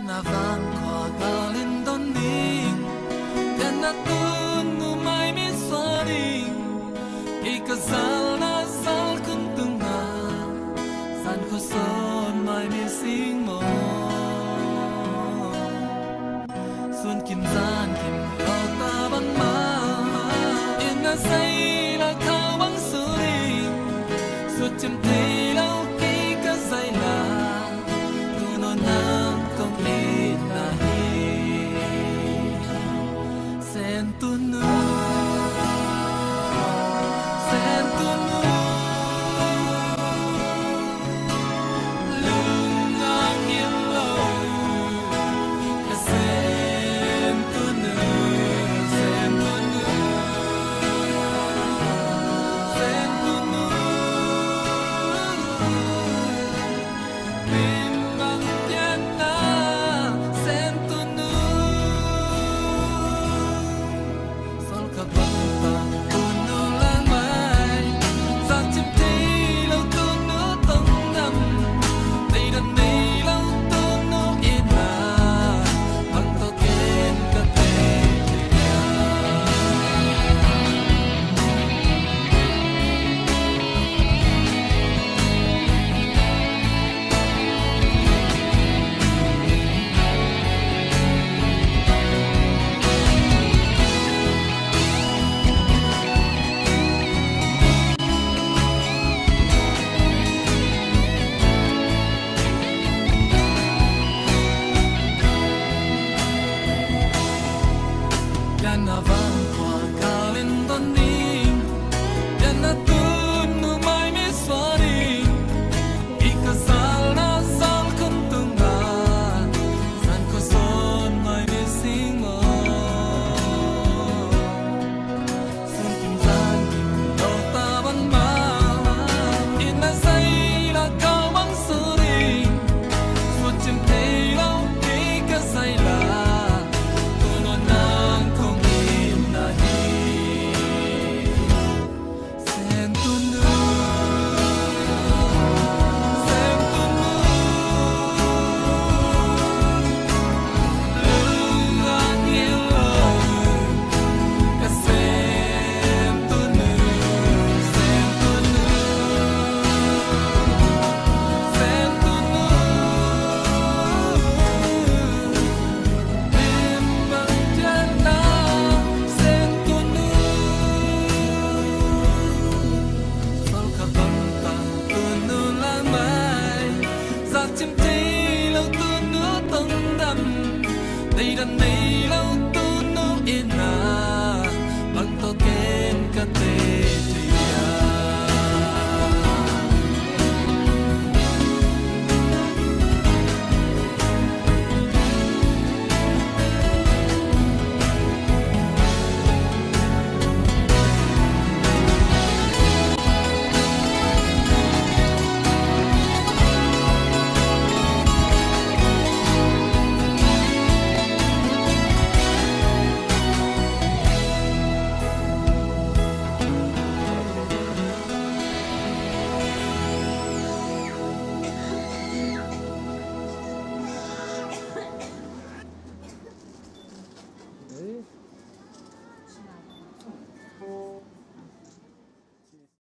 na van kwa galin doning na tun nu mai mi soaring ikazal na sal kun tung na san ko son mai mi sing mo sun kim zan kim lo ta bang ma in na say la ka bang suring su chim te lo ki ka sai la tu no na kong ni na hi sen tu nu na van kwa kalin doning na tun nu mai mi soaring ikazal na sal kun tung na san ko son mai mi sing mo sun kim zan kim lo ta ban ma in na say la ka bang suring su chim te lo ki ka sai la chim ti lâu tu nữa tông đầm đây đàn này lâu